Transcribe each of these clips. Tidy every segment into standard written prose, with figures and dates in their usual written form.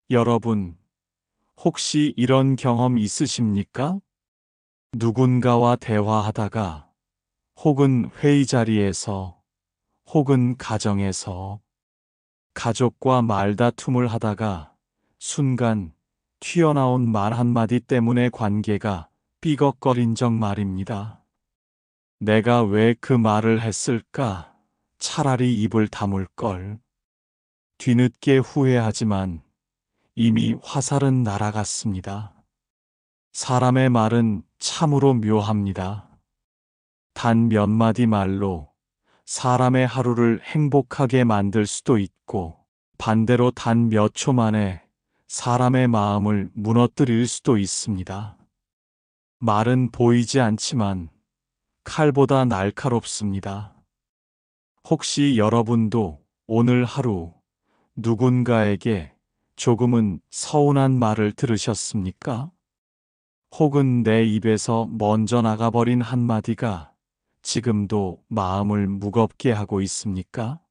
여러분, 혹시 이런 경험 있으십니까? 누군가와 대화하다가, 혹은 회의 자리에서, 혹은 가정에서, 가족과 말다툼을 하다가, 순간 튀어나온 말 한마디 때문에 관계가 삐걱거린 적 말입니다. 내가 왜 그 말을 했을까? 차라리 입을 다물 걸. 뒤늦게 후회하지만 이미 화살은 날아갔습니다. 사람의 말은 참으로 묘합니다. 단 몇 마디 말로 사람의 하루를 행복하게 만들 수도 있고, 반대로 단 몇 초 만에 사람의 마음을 무너뜨릴 수도 있습니다. 말은 보이지 않지만 칼보다 날카롭습니다. 혹시 여러분도 오늘 하루 누군가에게 조금은 서운한 말을 들으셨습니까? 혹은 내 입에서 먼저 나가버린 한마디가 지금도 마음을 무겁게 하고 있습니까?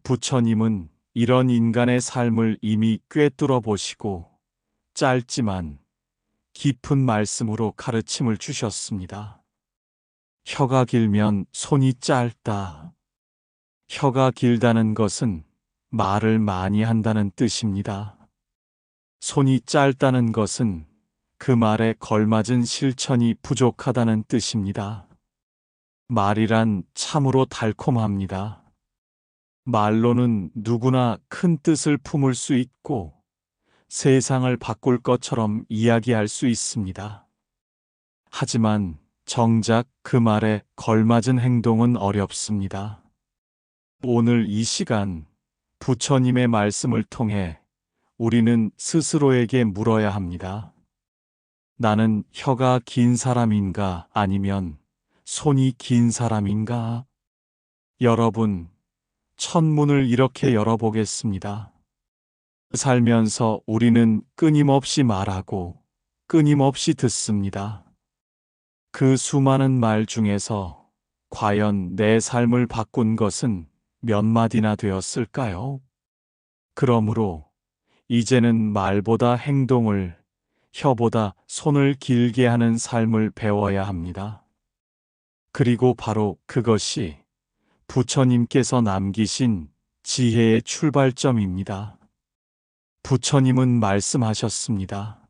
부처님은 이런 인간의 삶을 이미 꿰뚫어 보시고 짧지만 깊은 말씀으로 가르침을 주셨습니다. 혀가 길면 손이 짧다. 혀가 길다는 것은 말을 많이 한다는 뜻입니다. 손이 짧다는 것은 그 말에 걸맞은 실천이 부족하다는 뜻입니다. 말이란 참으로 달콤합니다. 말로는 누구나 큰 뜻을 품을 수 있고 세상을 바꿀 것처럼 이야기할 수 있습니다. 하지만 정작 그 말에 걸맞은 행동은 어렵습니다. 오늘 이 시간 부처님의 말씀을 통해 우리는 스스로에게 물어야 합니다. 나는 혀가 긴 사람인가 아니면 손이 긴 사람인가? 여러분, 첫문을 이렇게 열어보겠습니다. 살면서 우리는 끊임없이 말하고 끊임없이 듣습니다. 그 수많은 말 중에서 과연 내 삶을 바꾼 것은 몇 마디나 되었을까요? 그러므로 이제는 말보다 행동을, 혀보다 손을 길게 하는 삶을 배워야 합니다. 그리고 바로 그것이 부처님께서 남기신 지혜의 출발점입니다. 부처님은 말씀하셨습니다.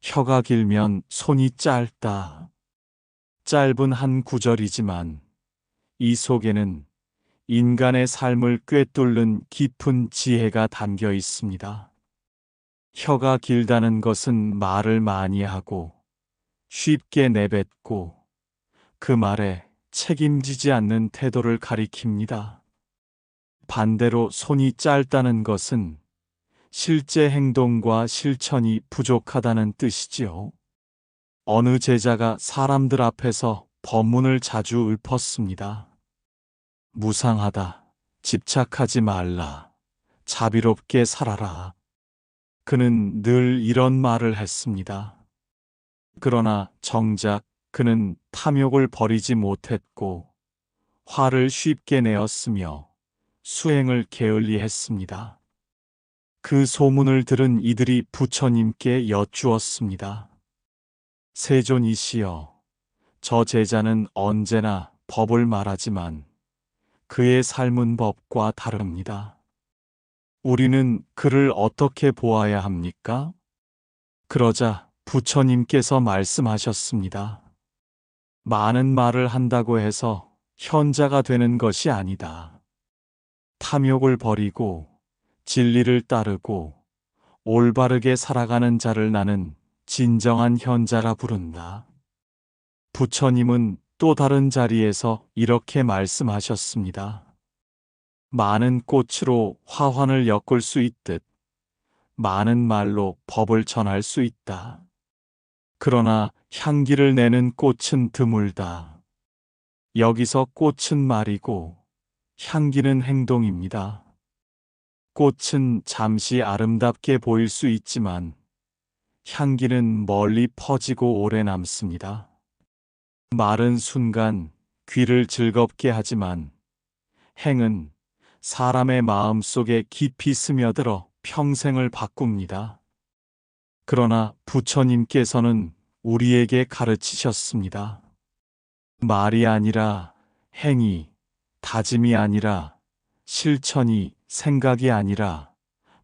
혀가 길면 손이 짧다. 짧은 한 구절이지만 이 속에는 인간의 삶을 꿰뚫는 깊은 지혜가 담겨 있습니다. 혀가 길다는 것은 말을 많이 하고 쉽게 내뱉고 그 말에 책임지지 않는 태도를 가리킵니다. 반대로 손이 짧다는 것은 실제 행동과 실천이 부족하다는 뜻이지요. 어느 제자가 사람들 앞에서 법문을 자주 읊었습니다. 무상하다. 집착하지 말라. 자비롭게 살아라. 그는 늘 이런 말을 했습니다. 그러나 정작 그는 탐욕을 버리지 못했고 화를 쉽게 내었으며 수행을 게을리했습니다. 그 소문을 들은 이들이 부처님께 여쭈었습니다. 세존이시여, 저 제자는 언제나 법을 말하지만 그의 삶은 법과 다릅니다. 우리는 그를 어떻게 보아야 합니까? 그러자 부처님께서 말씀하셨습니다. 많은 말을 한다고 해서 현자가 되는 것이 아니다. 탐욕을 버리고 진리를 따르고 올바르게 살아가는 자를 나는 진정한 현자라 부른다. 부처님은 또 다른 자리에서 이렇게 말씀하셨습니다. 많은 꽃으로 화환을 엮을 수 있듯 많은 말로 법을 전할 수 있다. 그러나 향기를 내는 꽃은 드물다. 여기서 꽃은 말이고 향기는 행동입니다. 꽃은 잠시 아름답게 보일 수 있지만 향기는 멀리 퍼지고 오래 남습니다. 말은 순간 귀를 즐겁게 하지만 행은 사람의 마음 속에 깊이 스며들어 평생을 바꿉니다. 그러나 부처님께서는 우리에게 가르치셨습니다. 말이 아니라 행위, 다짐이 아니라 실천이, 생각이 아니라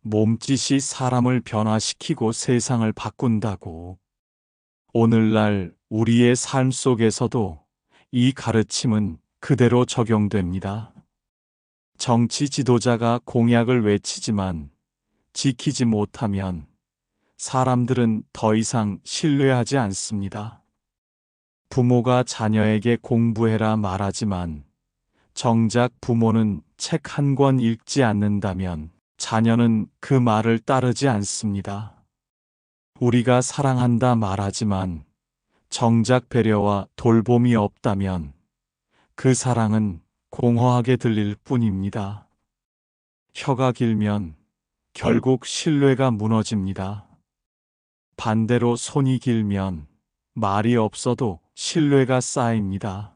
몸짓이 사람을 변화시키고 세상을 바꾼다고. 오늘날 우리의 삶 속에서도 이 가르침은 그대로 적용됩니다. 정치 지도자가 공약을 외치지만 지키지 못하면 사람들은 더 이상 신뢰하지 않습니다. 부모가 자녀에게 공부해라 말하지만 정작 부모는 책 한 권 읽지 않는다면 자녀는 그 말을 따르지 않습니다. 우리가 사랑한다 말하지만 정작 배려와 돌봄이 없다면 그 사랑은 공허하게 들릴 뿐입니다. 혀가 길면 결국 신뢰가 무너집니다. 반대로 손이 길면 말이 없어도 신뢰가 쌓입니다.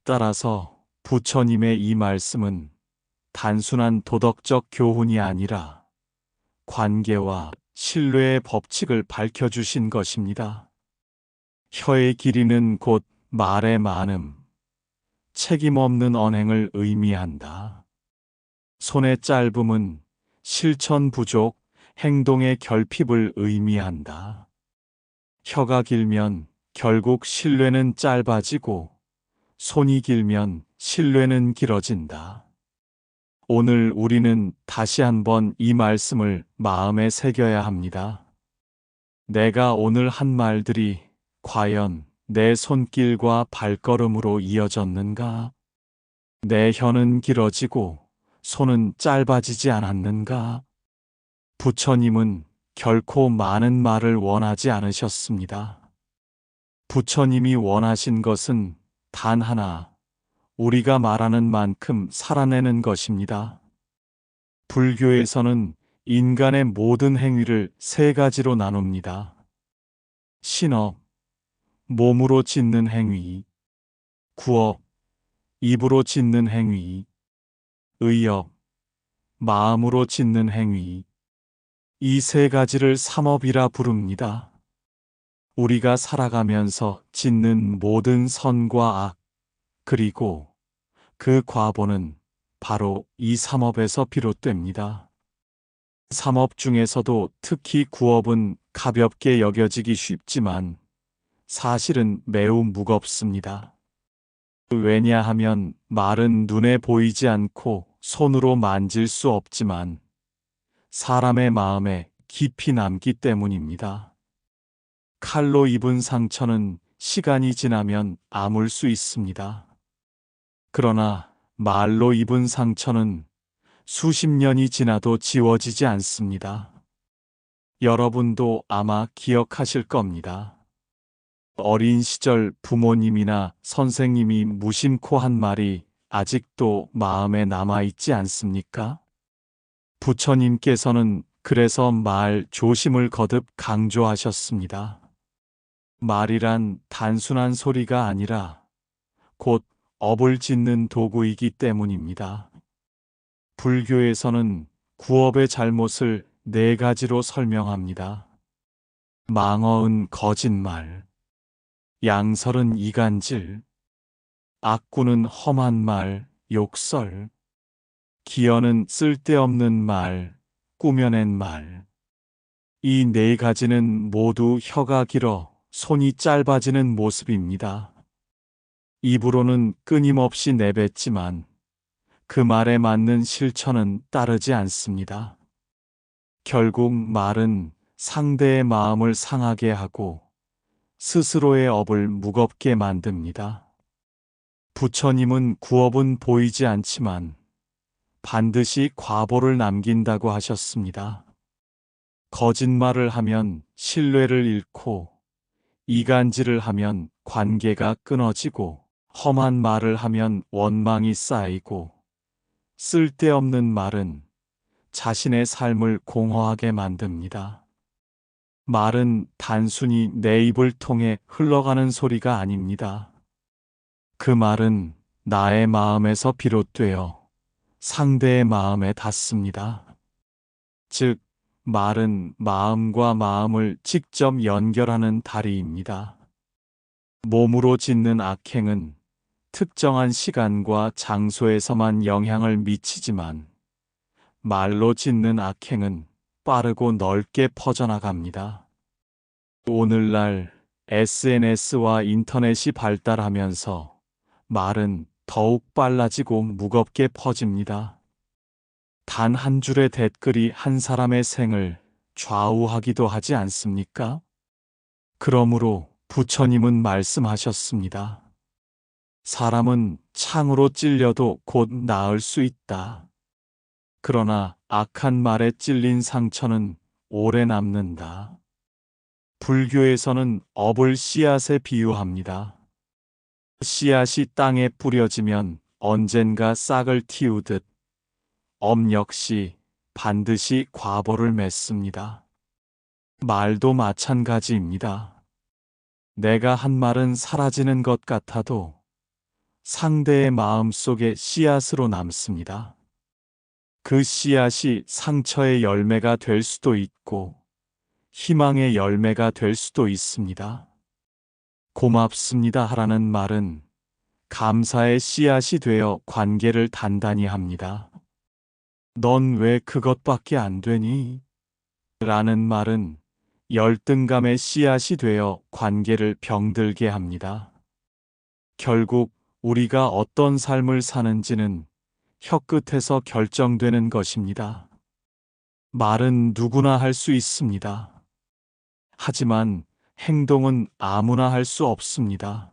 따라서 부처님의 이 말씀은 단순한 도덕적 교훈이 아니라 관계와 신뢰의 법칙을 밝혀주신 것입니다. 혀의 길이는 곧 말의 많음, 책임 없는 언행을 의미한다. 손의 짧음은 실천 부족, 행동의 결핍을 의미한다. 혀가 길면 결국 신뢰는 짧아지고 손이 길면 신뢰는 길어진다. 오늘 우리는 다시 한번 이 말씀을 마음에 새겨야 합니다. 내가 오늘 한 말들이 과연 내 손길과 발걸음으로 이어졌는가? 내 혀는 길어지고 손은 짧아지지 않았는가? 부처님은 결코 많은 말을 원하지 않으셨습니다. 부처님이 원하신 것은 단 하나, 우리가 말하는 만큼 살아내는 것입니다. 불교에서는 인간의 모든 행위를 세 가지로 나눕니다. 신업, 몸으로 짓는 행위, 구업, 입으로 짓는 행위, 의업, 마음으로 짓는 행위. 이 세 가지를 삼업이라 부릅니다. 우리가 살아가면서 짓는 모든 선과 악, 그리고 그 과보는 바로 이 삼업에서 비롯됩니다. 삼업 중에서도 특히 구업은 가볍게 여겨지기 쉽지만 사실은 매우 무겁습니다. 왜냐하면 말은 눈에 보이지 않고 손으로 만질 수 없지만 사람의 마음에 깊이 남기 때문입니다. 칼로 입은 상처는 시간이 지나면 아물 수 있습니다. 그러나 말로 입은 상처는 수십 년이 지나도 지워지지 않습니다. 여러분도 아마 기억하실 겁니다. 어린 시절 부모님이나 선생님이 무심코 한 말이 아직도 마음에 남아있지 않습니까? 부처님께서는 그래서 말 조심을 거듭 강조하셨습니다. 말이란 단순한 소리가 아니라 곧 업을 짓는 도구이기 때문입니다. 불교에서는 구업의 잘못을 네 가지로 설명합니다. 망어은 거짓말, 양설은 이간질, 악구는 험한 말, 욕설, 기어는 쓸데없는 말, 꾸며낸 말. 이 네 가지는 모두 혀가 길어 손이 짧아지는 모습입니다. 입으로는 끊임없이 내뱉지만 그 말에 맞는 실천은 따르지 않습니다. 결국 말은 상대의 마음을 상하게 하고 스스로의 업을 무겁게 만듭니다. 부처님은 구업은 보이지 않지만 반드시 과보를 남긴다고 하셨습니다. 거짓말을 하면 신뢰를 잃고 이간질을 하면 관계가 끊어지고 험한 말을 하면 원망이 쌓이고 쓸데없는 말은 자신의 삶을 공허하게 만듭니다. 말은 단순히 내 입을 통해 흘러가는 소리가 아닙니다. 그 말은 나의 마음에서 비롯되어 상대의 마음에 닿습니다. 즉, 말은 마음과 마음을 직접 연결하는 다리입니다. 몸으로 짓는 악행은 특정한 시간과 장소에서만 영향을 미치지만 말로 짓는 악행은 빠르고 넓게 퍼져나갑니다. 오늘날 SNS와 인터넷이 발달하면서 말은 더욱 빨라지고 무겁게 퍼집니다. 단 한 줄의 댓글이 한 사람의 생을 좌우하기도 하지 않습니까? 그러므로 부처님은 말씀하셨습니다. 사람은 창으로 찔려도 곧 나을 수 있다. 그러나 악한 말에 찔린 상처는 오래 남는다. 불교에서는 업을 씨앗에 비유합니다. 씨앗이 땅에 뿌려지면 언젠가 싹을 틔우듯 업 역시 반드시 과보를 맺습니다. 말도 마찬가지입니다. 내가 한 말은 사라지는 것 같아도 상대의 마음 속에 씨앗으로 남습니다. 그 씨앗이 상처의 열매가 될 수도 있고 희망의 열매가 될 수도 있습니다. 고맙습니다 하라는 말은 감사의 씨앗이 되어 관계를 단단히 합니다. 넌 왜 그것밖에 안 되니? 라는 말은 열등감의 씨앗이 되어 관계를 병들게 합니다. 결국 우리가 어떤 삶을 사는지는 혀끝에서 결정되는 것입니다. 말은 누구나 할 수 있습니다. 하지만 행동은 아무나 할 수 없습니다.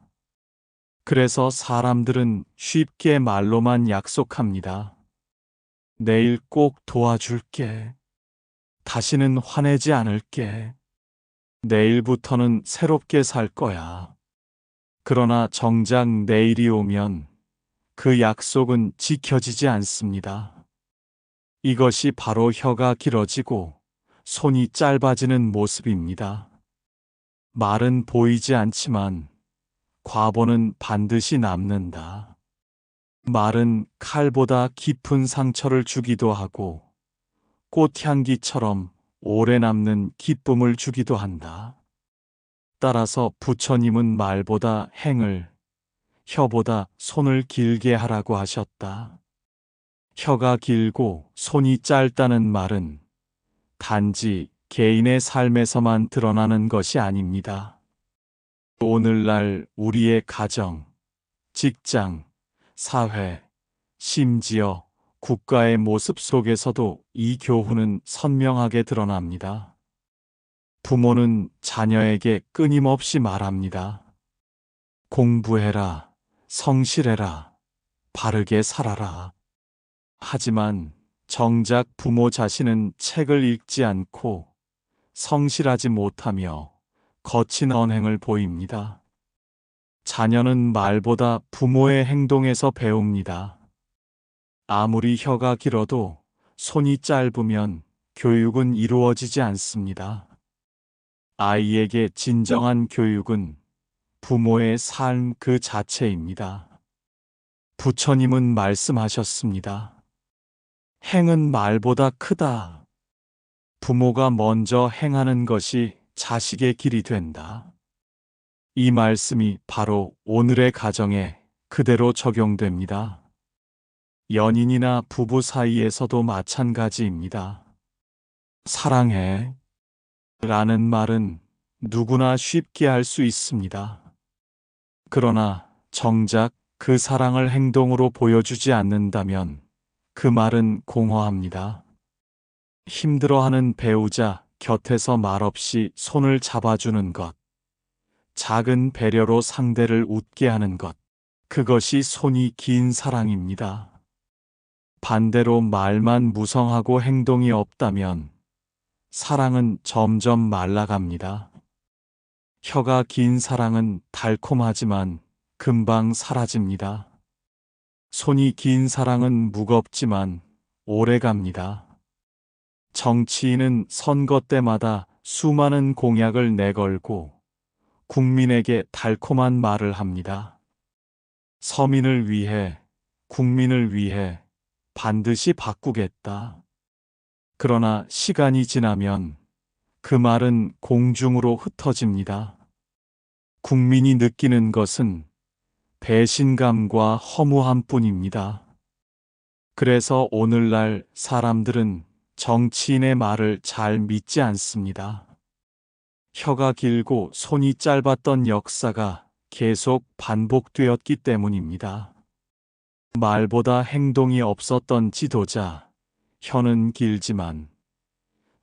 그래서 사람들은 쉽게 말로만 약속합니다. 내일 꼭 도와줄게. 다시는 화내지 않을게. 내일부터는 새롭게 살 거야. 그러나 정작 내일이 오면 그 약속은 지켜지지 않습니다. 이것이 바로 혀가 길어지고 손이 짧아지는 모습입니다. 말은 보이지 않지만 과보는 반드시 남는다. 말은 칼보다 깊은 상처를 주기도 하고 꽃향기처럼 오래 남는 기쁨을 주기도 한다. 따라서 부처님은 말보다 행을, 혀보다 손을 길게 하라고 하셨다. 혀가 길고 손이 짧다는 말은 단지 개인의 삶에서만 드러나는 것이 아닙니다. 오늘날 우리의 가정, 직장, 사회, 심지어 국가의 모습 속에서도 이 교훈은 선명하게 드러납니다. 부모는 자녀에게 끊임없이 말합니다. 공부해라, 성실해라, 바르게 살아라. 하지만 정작 부모 자신은 책을 읽지 않고 성실하지 못하며 거친 언행을 보입니다. 자녀는 말보다 부모의 행동에서 배웁니다. 아무리 혀가 길어도 손이 짧으면 교육은 이루어지지 않습니다. 아이에게 진정한 교육은 부모의 삶 그 자체입니다. 부처님은 말씀하셨습니다. 행은 말보다 크다. 부모가 먼저 행하는 것이 자식의 길이 된다. 이 말씀이 바로 오늘의 가정에 그대로 적용됩니다. 연인이나 부부 사이에서도 마찬가지입니다. 사랑해 라는 말은 누구나 쉽게 할 수 있습니다. 그러나 정작 그 사랑을 행동으로 보여주지 않는다면 그 말은 공허합니다. 힘들어하는 배우자 곁에서 말없이 손을 잡아주는 것, 작은 배려로 상대를 웃게 하는 것, 그것이 손이 긴 사랑입니다. 반대로 말만 무성하고 행동이 없다면 사랑은 점점 말라갑니다. 혀가 긴 사랑은 달콤하지만 금방 사라집니다. 손이 긴 사랑은 무겁지만 오래갑니다. 정치인은 선거 때마다 수많은 공약을 내걸고 국민에게 달콤한 말을 합니다. 서민을 위해, 국민을 위해 반드시 바꾸겠다. 그러나 시간이 지나면 그 말은 공중으로 흩어집니다. 국민이 느끼는 것은 배신감과 허무함 뿐입니다. 그래서 오늘날 사람들은 정치인의 말을 잘 믿지 않습니다. 혀가 길고 손이 짧았던 역사가 계속 반복되었기 때문입니다. 말보다 행동이 없었던 지도자, 혀는 길지만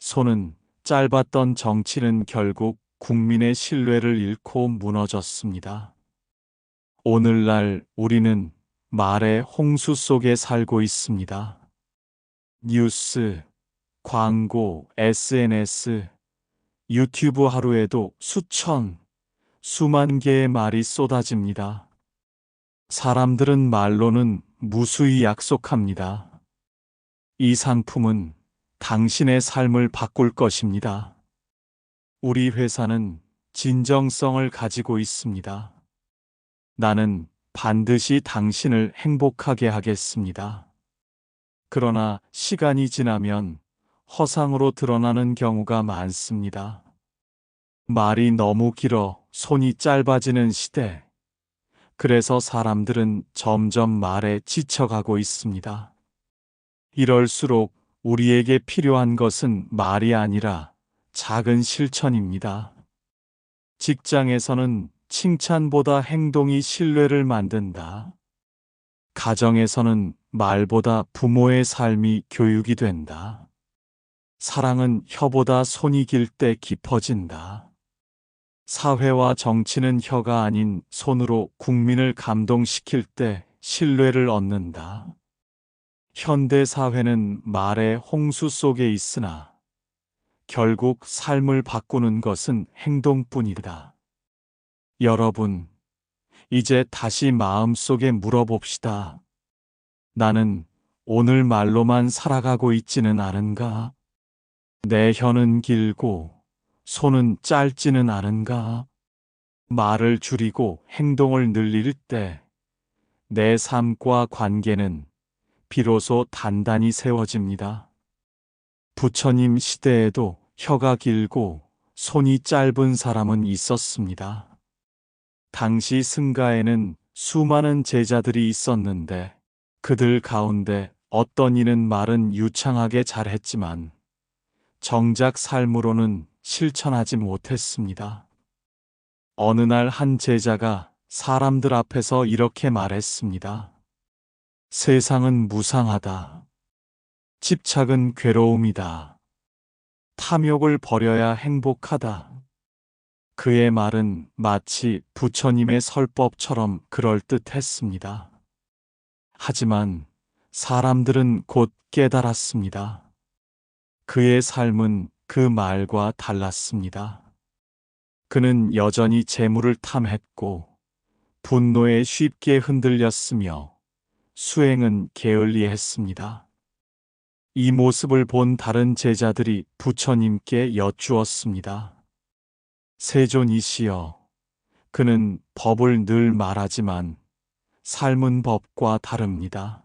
손은 짧았던 정치는 결국 국민의 신뢰를 잃고 무너졌습니다. 오늘날 우리는 말의 홍수 속에 살고 있습니다. 뉴스, 광고, SNS, 유튜브 하루에도 수천, 수만 개의 말이 쏟아집니다. 사람들은 말로는 무수히 약속합니다. 이 상품은 당신의 삶을 바꿀 것입니다. 우리 회사는 진정성을 가지고 있습니다. 나는 반드시 당신을 행복하게 하겠습니다. 그러나 시간이 지나면 허상으로 드러나는 경우가 많습니다. 말이 너무 길어 손이 짧아지는 시대. 그래서 사람들은 점점 말에 지쳐가고 있습니다. 이럴수록 우리에게 필요한 것은 말이 아니라 작은 실천입니다. 직장에서는 칭찬보다 행동이 신뢰를 만든다. 가정에서는 말보다 부모의 삶이 교육이 된다. 사랑은 혀보다 손이 길 때 깊어진다. 사회와 정치는 혀가 아닌 손으로 국민을 감동시킬 때 신뢰를 얻는다. 현대 사회는 말의 홍수 속에 있으나 결국 삶을 바꾸는 것은 행동뿐이다. 여러분, 이제 다시 마음속에 물어봅시다. 나는 오늘 말로만 살아가고 있지는 않은가? 내 혀는 길고 손은 짧지는 않은가? 말을 줄이고 행동을 늘릴 때 내 삶과 관계는 비로소 단단히 세워집니다. 부처님 시대에도 혀가 길고 손이 짧은 사람은 있었습니다. 당시 승가에는 수많은 제자들이 있었는데 그들 가운데 어떤 이는 말은 유창하게 잘했지만 정작 삶으로는 실천하지 못했습니다. 어느 날 한 제자가 사람들 앞에서 이렇게 말했습니다. 세상은 무상하다. 집착은 괴로움이다. 탐욕을 버려야 행복하다. 그의 말은 마치 부처님의 설법처럼 그럴듯했습니다. 하지만 사람들은 곧 깨달았습니다. 그의 삶은 그 말과 달랐습니다. 그는 여전히 재물을 탐했고 분노에 쉽게 흔들렸으며 수행은 게을리했습니다. 이 모습을 본 다른 제자들이 부처님께 여쭈었습니다. 세존이시여, 그는 법을 늘 말하지만 삶은 법과 다릅니다.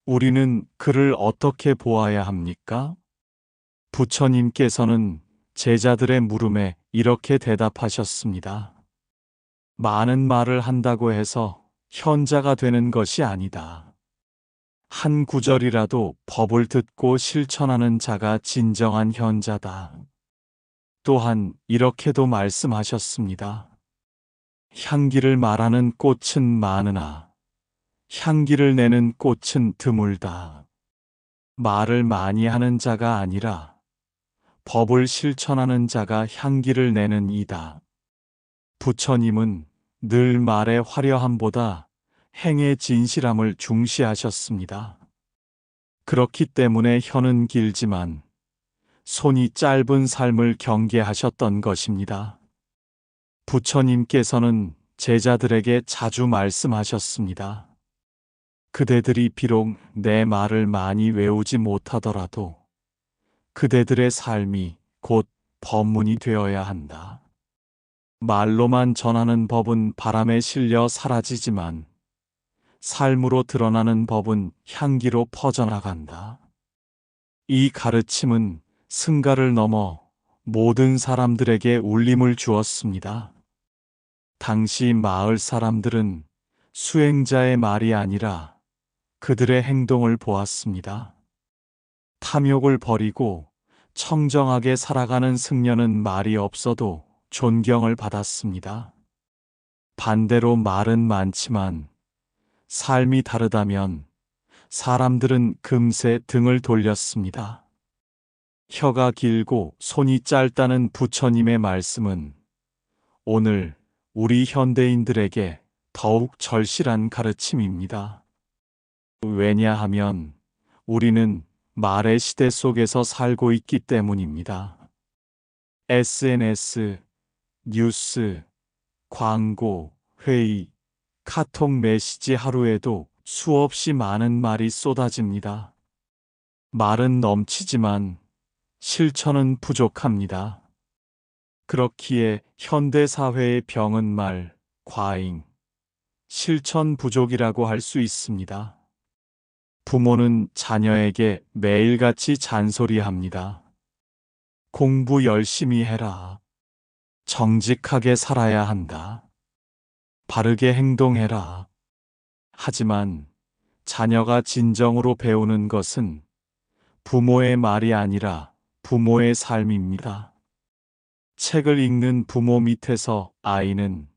우리는 그를 어떻게 보아야 합니까? 부처님께서는 제자들의 물음에 이렇게 대답하셨습니다. 많은 말을 한다고 해서 현자가 되는 것이 아니다. 한 구절이라도 법을 듣고 실천하는 자가 진정한 현자다. 또한 이렇게도 말씀하셨습니다. 향기를 말하는 꽃은 많으나 향기를 내는 꽃은 드물다. 말을 많이 하는 자가 아니라 법을 실천하는 자가 향기를 내는 이다. 부처님은 늘 말의 화려함보다 행의 진실함을 중시하셨습니다. 그렇기 때문에 혀는 길지만 손이 짧은 삶을 경계하셨던 것입니다. 부처님께서는 제자들에게 자주 말씀하셨습니다. 그대들이 비록 내 말을 많이 외우지 못하더라도 그대들의 삶이 곧 법문이 되어야 한다. 말로만 전하는 법은 바람에 실려 사라지지만 삶으로 드러나는 법은 향기로 퍼져나간다. 이 가르침은 승가를 넘어 모든 사람들에게 울림을 주었습니다. 당시 마을 사람들은 수행자의 말이 아니라 그들의 행동을 보았습니다. 탐욕을 버리고 청정하게 살아가는 승려는 말이 없어도 존경을 받았습니다. 반대로 말은 많지만 삶이 다르다면 사람들은 금세 등을 돌렸습니다. 혀가 길고 손이 짧다는 부처님의 말씀은 오늘 우리 현대인들에게 더욱 절실한 가르침입니다. 왜냐하면 우리는 말의 시대 속에서 살고 있기 때문입니다. SNS, 뉴스, 광고, 회의, 카톡 메시지 하루에도 수없이 많은 말이 쏟아집니다. 말은 넘치지만 실천은 부족합니다. 그렇기에 현대 사회의 병은 말, 과잉, 실천 부족이라고 할 수 있습니다. 부모는 자녀에게 매일같이 잔소리합니다. 공부 열심히 해라. 정직하게 살아야 한다. 바르게 행동해라. 하지만 자녀가 진정으로 배우는 것은 부모의 말이 아니라 부모의 삶입니다. 책을 읽는 부모 밑에서 아이는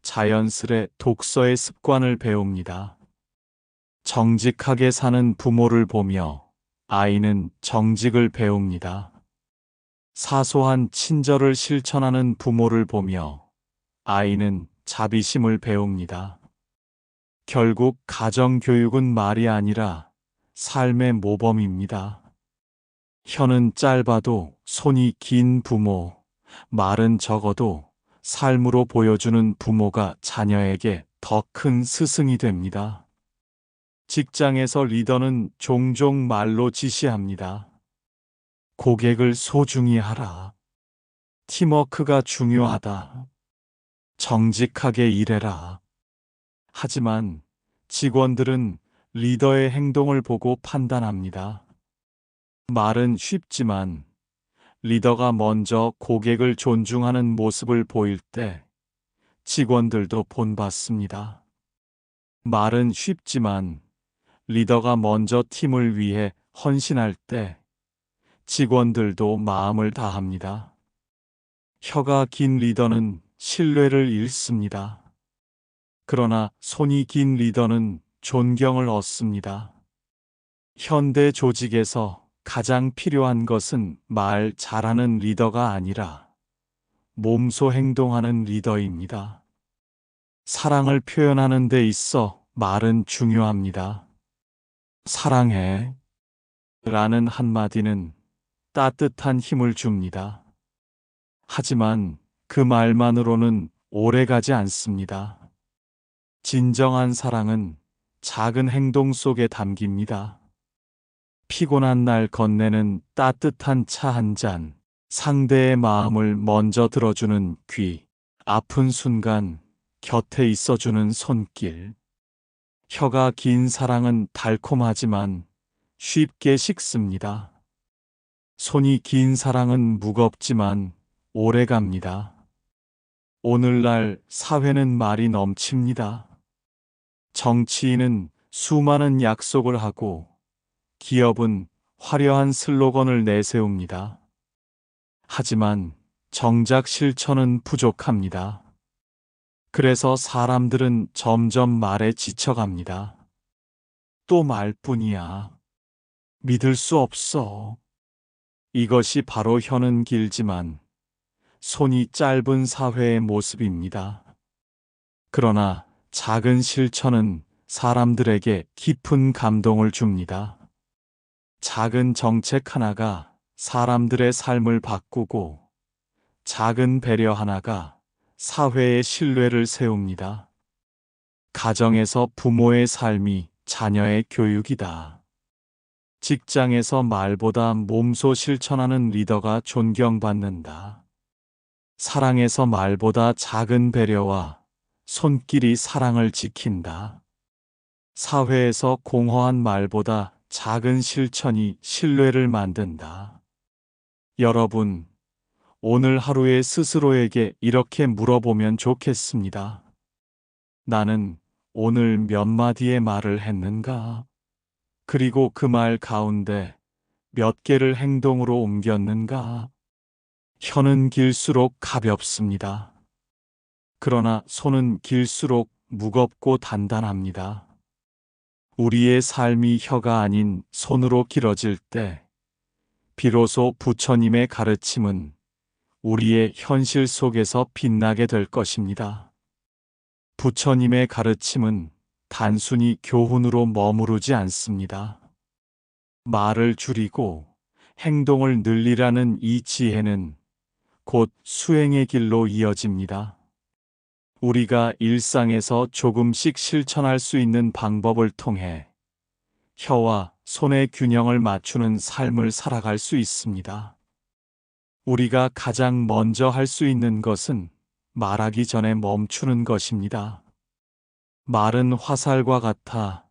자연스레 독서의 습관을 배웁니다. 정직하게 사는 부모를 보며 아이는 정직을 배웁니다. 사소한 친절을 실천하는 부모를 보며 아이는 자비심을 배웁니다. 결국 가정교육은 말이 아니라 삶의 모범입니다. 혀는 짧아도 손이 긴 부모, 말은 적어도 삶으로 보여주는 부모가 자녀에게 더 큰 스승이 됩니다. 직장에서 리더는 종종 말로 지시합니다. 고객을 소중히 하라. 팀워크가 중요하다. 정직하게 일해라. 하지만 직원들은 리더의 행동을 보고 판단합니다. 말은 쉽지만 리더가 먼저 고객을 존중하는 모습을 보일 때 직원들도 본받습니다. 말은 쉽지만 리더가 먼저 팀을 위해 헌신할 때 직원들도 마음을 다합니다. 혀가 긴 리더는 신뢰를 잃습니다. 그러나 손이 긴 리더는 존경을 얻습니다. 현대 조직에서 가장 필요한 것은 말 잘하는 리더가 아니라 몸소 행동하는 리더입니다. 사랑을 표현하는 데 있어 말은 중요합니다. 사랑해 라는 한마디는 따뜻한 힘을 줍니다. 하지만 그 말만으로는 오래가지 않습니다. 진정한 사랑은 작은 행동 속에 담깁니다. 피곤한 날 건네는 따뜻한 차 한 잔, 상대의 마음을 먼저 들어주는 귀, 아픈 순간 곁에 있어주는 손길. 혀가 긴 사랑은 달콤하지만 쉽게 식습니다. 손이 긴 사랑은 무겁지만 오래갑니다. 오늘날 사회는 말이 넘칩니다. 정치인은 수많은 약속을 하고 기업은 화려한 슬로건을 내세웁니다. 하지만 정작 실천은 부족합니다. 그래서 사람들은 점점 말에 지쳐갑니다. 또 말뿐이야. 믿을 수 없어. 이것이 바로 혀는 길지만 손이 짧은 사회의 모습입니다. 그러나 작은 실천은 사람들에게 깊은 감동을 줍니다. 작은 정책 하나가 사람들의 삶을 바꾸고 작은 배려 하나가 사회의 신뢰를 세웁니다. 가정에서 부모의 삶이 자녀의 교육이다. 직장에서 말보다 몸소 실천하는 리더가 존경받는다. 사랑에서 말보다 작은 배려와 손길이 사랑을 지킨다. 사회에서 공허한 말보다 작은 실천이 신뢰를 만든다. 여러분, 오늘 하루에 스스로에게 이렇게 물어보면 좋겠습니다. 나는 오늘 몇 마디의 말을 했는가? 그리고 그 말 가운데 몇 개를 행동으로 옮겼는가? 혀는 길수록 가볍습니다. 그러나 손은 길수록 무겁고 단단합니다. 우리의 삶이 혀가 아닌 손으로 길어질 때, 비로소 부처님의 가르침은 우리의 현실 속에서 빛나게 될 것입니다. 부처님의 가르침은 단순히 교훈으로 머무르지 않습니다. 말을 줄이고 행동을 늘리라는 이 지혜는 곧 수행의 길로 이어집니다. 우리가 일상에서 조금씩 실천할 수 있는 방법을 통해 혀와 손의 균형을 맞추는 삶을 살아갈 수 있습니다. 우리가 가장 먼저 할 수 있는 것은 말하기 전에 멈추는 것입니다. 말은 화살과 같아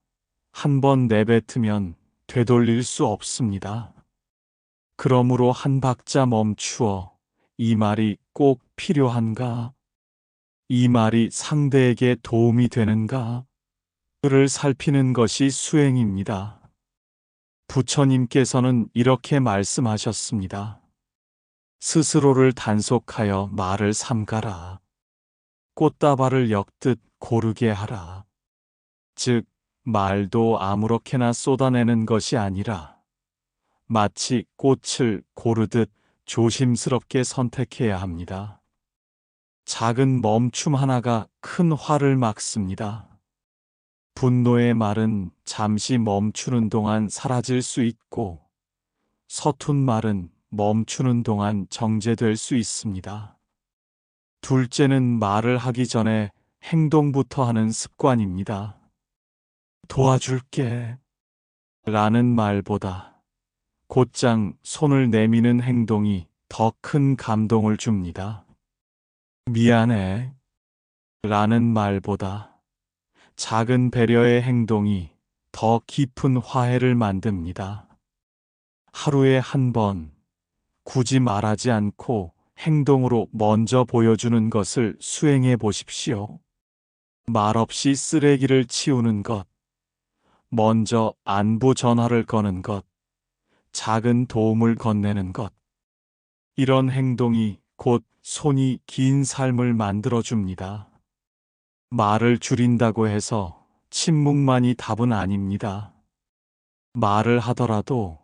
한 번 내뱉으면 되돌릴 수 없습니다. 그러므로 한 박자 멈추어 이 말이 꼭 필요한가? 이 말이 상대에게 도움이 되는가? 를 살피는 것이 수행입니다. 부처님께서는 이렇게 말씀하셨습니다. 스스로를 단속하여 말을 삼가라. 꽃다발을 엮듯 고르게 하라. 즉, 말도 아무렇게나 쏟아내는 것이 아니라 마치 꽃을 고르듯 조심스럽게 선택해야 합니다. 작은 멈춤 하나가 큰 화를 막습니다. 분노의 말은 잠시 멈추는 동안 사라질 수 있고, 서툰 말은 멈추는 동안 정제될 수 있습니다. 둘째는 말을 하기 전에 행동부터 하는 습관입니다. 도와줄게 라는 말보다 곧장 손을 내미는 행동이 더 큰 감동을 줍니다. 미안해 라는 말보다 작은 배려의 행동이 더 깊은 화해를 만듭니다. 하루에 한 번, 굳이 말하지 않고 행동으로 먼저 보여주는 것을 수행해 보십시오. 말없이 쓰레기를 치우는 것, 먼저 안부 전화를 거는 것, 작은 도움을 건네는 것. 이런 행동이 곧 손이 긴 삶을 만들어줍니다. 말을 줄인다고 해서 침묵만이 답은 아닙니다. 말을 하더라도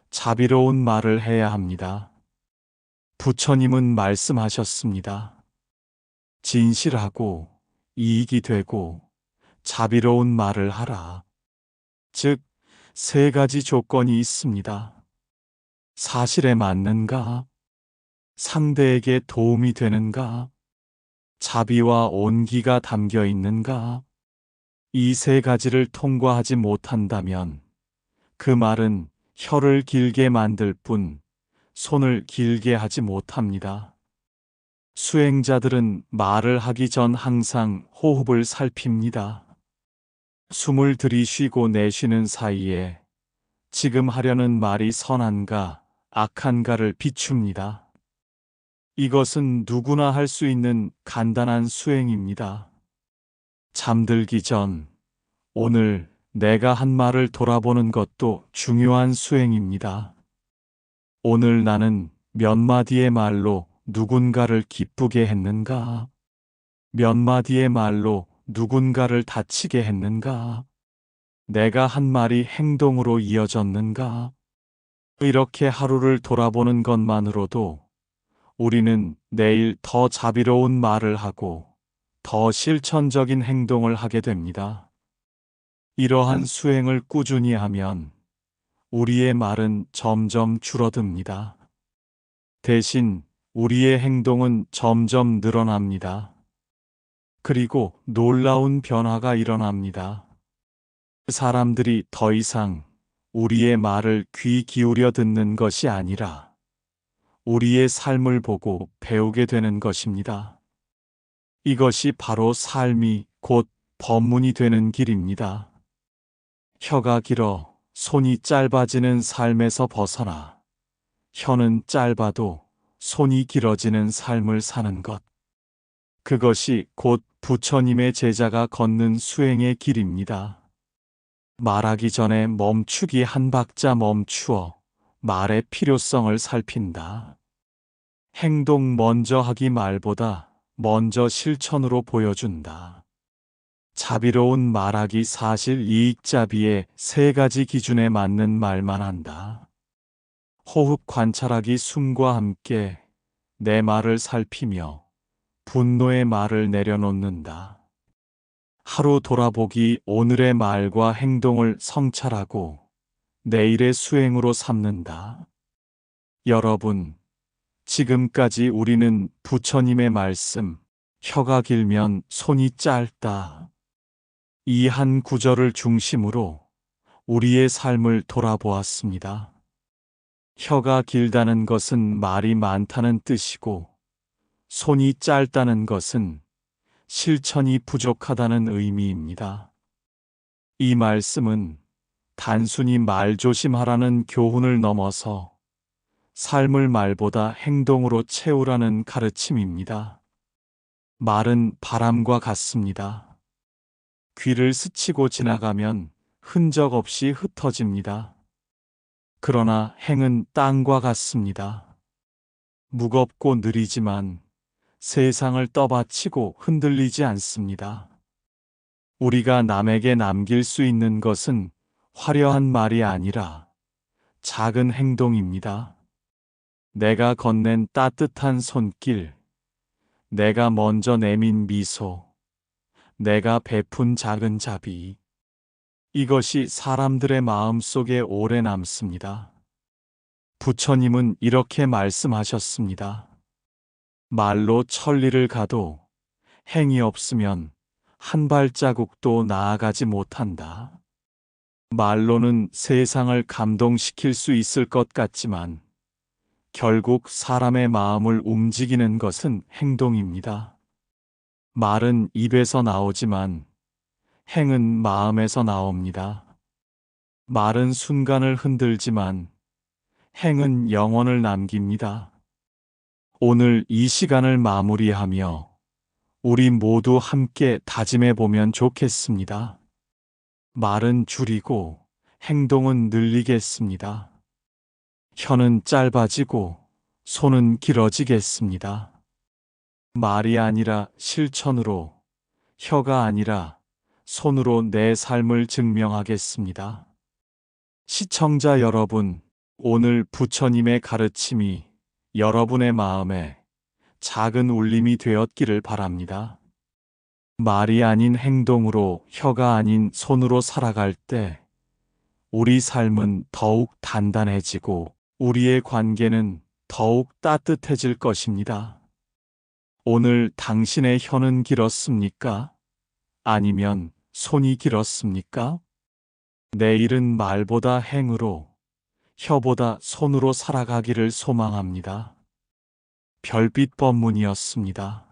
자비로운 말을 해야 합니다. 부처님은 말씀하셨습니다. 진실하고 이익이 되고 자비로운 말을 하라. 즉, 세 가지 조건이 있습니다. 사실에 맞는가? 상대에게 도움이 되는가? 자비와 온기가 담겨 있는가? 이 세 가지를 통과하지 못한다면 그 말은 혀를 길게 만들 뿐 손을 길게 하지 못합니다. 수행자들은 말을 하기 전 항상 호흡을 살핍니다. 숨을 들이쉬고 내쉬는 사이에 지금 하려는 말이 선한가, 악한가를 비춥니다. 이것은 누구나 할 수 있는 간단한 수행입니다. 잠들기 전 오늘 내가 한 말을 돌아보는 것도 중요한 수행입니다. 오늘 나는 몇 마디의 말로 누군가를 기쁘게 했는가? 몇 마디의 말로 누군가를 다치게 했는가? 내가 한 말이 행동으로 이어졌는가? 이렇게 하루를 돌아보는 것만으로도 우리는 내일 더 자비로운 말을 하고 더 실천적인 행동을 하게 됩니다. 이러한 수행을 꾸준히 하면 우리의 말은 점점 줄어듭니다. 대신 우리의 행동은 점점 늘어납니다. 그리고 놀라운 변화가 일어납니다. 사람들이 더 이상 우리의 말을 귀 기울여 듣는 것이 아니라 우리의 삶을 보고 배우게 되는 것입니다. 이것이 바로 삶이 곧 법문이 되는 길입니다. 혀가 길어 손이 짧아지는 삶에서 벗어나 혀는 짧아도 손이 길어지는 삶을 사는 것. 그것이 곧 부처님의 제자가 걷는 수행의 길입니다. 말하기 전에 멈추기 한 박자 멈추어 말의 필요성을 살핀다. 행동 먼저 하기 말보다 먼저 실천으로 보여준다. 자비로운 말하기 사실 이익자비의 세 가지 기준에 맞는 말만 한다. 호흡 관찰하기 숨과 함께 내 말을 살피며 분노의 말을 내려놓는다. 하루 돌아보기 오늘의 말과 행동을 성찰하고 내일의 수행으로 삼는다. 여러분, 지금까지 우리는 부처님의 말씀, 혀가 길면 손이 짧다. 이 한 구절을 중심으로 우리의 삶을 돌아보았습니다. 혀가 길다는 것은 말이 많다는 뜻이고, 손이 짧다는 것은 실천이 부족하다는 의미입니다. 이 말씀은 단순히 말 조심하라는 교훈을 넘어서 삶을 말보다 행동으로 채우라는 가르침입니다. 말은 바람과 같습니다. 귀를 스치고 지나가면 흔적 없이 흩어집니다. 그러나 행은 땅과 같습니다. 무겁고 느리지만 세상을 떠받치고 흔들리지 않습니다. 우리가 남에게 남길 수 있는 것은 화려한 말이 아니라 작은 행동입니다. 내가 건넨 따뜻한 손길, 내가 먼저 내민 미소, 내가 베푼 작은 자비. 이것이 사람들의 마음 속에 오래 남습니다. 부처님은 이렇게 말씀하셨습니다. 말로 천리를 가도 행이 없으면 한 발자국도 나아가지 못한다. 말로는 세상을 감동시킬 수 있을 것 같지만 결국 사람의 마음을 움직이는 것은 행동입니다. 말은 입에서 나오지만 행은 마음에서 나옵니다. 말은 순간을 흔들지만 행은 영혼을 남깁니다. 오늘 이 시간을 마무리하며 우리 모두 함께 다짐해 보면 좋겠습니다. 말은 줄이고 행동은 늘리겠습니다. 혀는 짧아지고 손은 길어지겠습니다. 말이 아니라 실천으로, 혀가 아니라 손으로 내 삶을 증명하겠습니다. 시청자 여러분, 오늘 부처님의 가르침이 여러분의 마음에 작은 울림이 되었기를 바랍니다. 말이 아닌 행동으로, 혀가 아닌 손으로 살아갈 때 우리 삶은 더욱 단단해지고 우리의 관계는 더욱 따뜻해질 것입니다. 오늘 당신의 혀는 길었습니까? 아니면 손이 길었습니까? 내일은 말보다 행으로, 혀보다 손으로 살아가기를 소망합니다. 별빛 법문이었습니다.